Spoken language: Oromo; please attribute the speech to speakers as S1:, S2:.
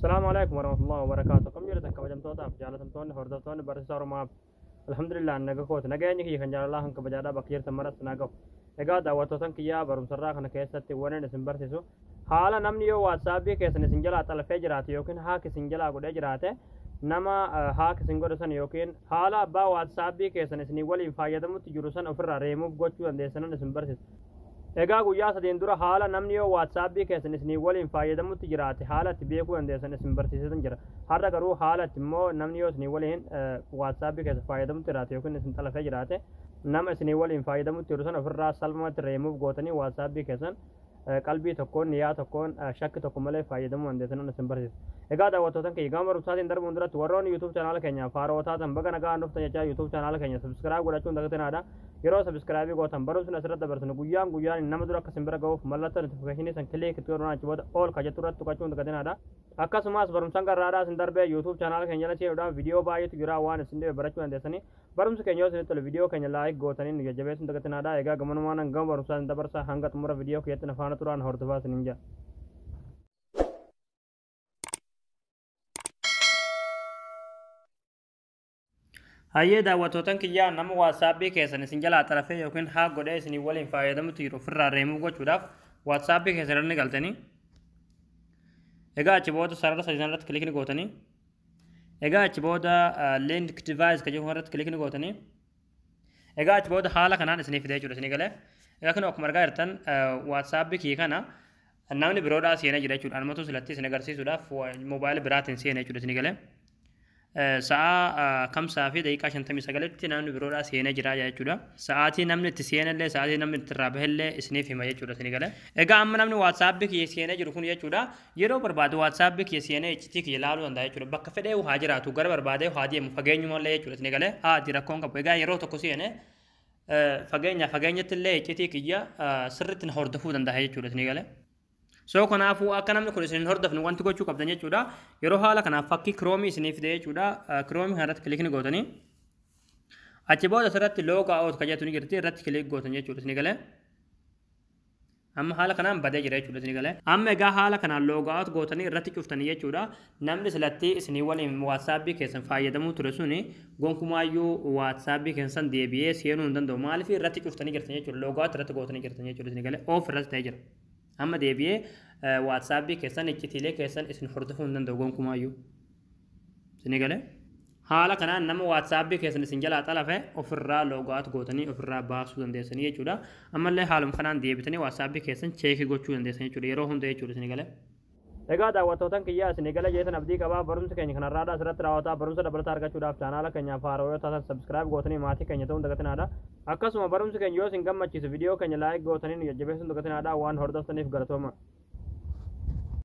S1: السلام عليكم ورحمة الله وبركاته. كم جرت كبجم توتا جالتون هردتون برسار ما الحمد لله نجا كوت نجا إنك يخنجر الله هنك بجادا بكير تمرس نجا نجا دعوتوتن كيا برم سرّا خنا كيسة تورن دسمبر تسو حالا نمني يو واتساب كيسة نسنجلا تلفي جراتي يوكين ها كسنجلا قد جراته نما ها كسنجورسن يوكين حالا با واتساب كيسة نسني ولي فايدة متجرسن أفر ريموف قوتشو أنديسن دسمبر تسو egaa guyyaa sadeen dura haala namni yoo waatsaapbii keessan isinii waliin fayyadamutti jiraate haalatti beekuu dandeessan isin barsiisan jira har'a garuu haalatti immoo namni yoo isinii waliin waatsaapbii keessa fayyadamutti jiraate yookiin isin xalafee jiraate nama isinii waliin fayyadamutti jiru sana ofirraa salphumatti reemuuf gootanii waatsaapbii keessan qalbii tokkoon niyyaa tokkoon shakki tokko malee fayyadamuu dandeessan isin barsiisa. Egaa daawwattootan keenya gama barumsaatiin darbuun duratti warroonni YouTube channel keenya faarootaatan baga nagaa dhuftan jechaa YouTube channel keenya subscribe godhachuun dagatinadha. Yeroo subscribe gootan barumsni asirratti dabarsinu guyyaan nama dura akka simbira ga'uuf mallattoo notification san kilik itti godhunaan achi booda all ka jettu irratti tuqachuun dagatinadha. Akkasumas barumsaan garraadhaa isin darbee YouTube channel keenya jala seenuudhaan viidiyoo baay'eetu jira waan isin dhibee barachuu dandeessanii barumsi keenya yoo isinitti tole viidiyoo keenya like gootanii nu jajjabeessuun dagatinadha. Egaa gamanumaan gama barumsaatiin dabarsaa hanga xumura viidiyoo keetti nafaana turaan hordofaa isiniin jira. Hayyee daawwattootan kiyyaa nama waatsaapbii keessan isin jalaa xarafee yookiin haa godhee isinii waliin fayyadamutti jiru ofirraa reemuu gochuudhaaf waatsaapbii keessan irra galtanii egaa achi booda sarara sadii irratti kilikni gootanii egaa achi booda link device ka jedhamu irratti kilikni gootanii egaa achi booda haala kanaan isinii fidee jechuudha isinii galee egaa kun akkuma argaa jirtan waatsaapbii kiyya kana namni biroodhaa seenee jira jechuudha anumatu silatti isin agarsiisuudhaaf moobaayila biraatiin seenee jechuudha isinii galee sa'a kamsaa fi daqiiqaa 59tti namni biroodhaa seenee jira jechuudha. Sa'aatii namni itti seenellee sa'aatii namni itti irraa bahillee isiniif hima jechuudha isinii galee. Egaa amma namni waatsaapbii kiyya seenee jiru kun jechuudha yeroo barbaadu waatsaapbii kiyya seenee iccitii kiyya ilaaluu danda'a jechuudha. Bakka fedhee haa jiraatu gara barbaadee haa deemu fageenyumallee jechuudha isinii galee haa rakkoon qabu. Egaa yeroo tokko seenee fageenyatti illee iccitii kiyya sirriitti hordofuu danda'a jechuudha isinii galee. So kanaafuu akka namni kun isin hordofnu wanti gochuu qabdan jechuudha. Yeroo haala kanaaf fakkii Chrome isiniif fide jechuudha. Chrome irratti kilikni gootanii achi booda asirratti log out ka jettu ni jirti irratti kilik gootan jechuudha isinii galee. Amma haala kanaan badee jira jechuudha isinii galee. Amma egaa haala kanaan log out gootanii irratti cuftanii jechuudha. Namni silatti isinii waliin waatsaapbii keessan fayyadamuu ture suni gonkumaayyuu waatsaapbii keessan deebi'ee seenuu hin danda'u. Maaliif irratti cuftanii jirtan jechuudha. Log out irratti gootanii jirtan jechuudha isinii galee. Off irratti ta'ee jira. Amma deebi'ee waatsaapbii keessan iccitiilee keessan isin hordofuu hin danda'u gonkumaayyuu isinii galee haala kanaan nama waatsaapbii keessan isin jalaa xalafe ofirraa loogaat gootanii ofirraa baasuu dandeessanii jechuudha. Ammallee haaluma kanaan deebitanii waatsaapbii keessan cheekii gochuu dandeessan jechuudha yeroo hunda jechuudha isinii galee. Egaa daawwattootan kiyyaa isinii gala jeetan abdii qabaa barumsa keenya kanarraadhaa asirratti raawwataa barumsa dabalataa argachuudhaaf chaanaala keenya faaroo yoo taatan subscribe gootanii maatii keenya ta'uun dagatinaadha. Akkasuma barumsi keenya yoo isin gammachiisu viidiyoo keenya like gootanii nu jajjabeessuun dagatinaadha waan hordoftaniif galatooma.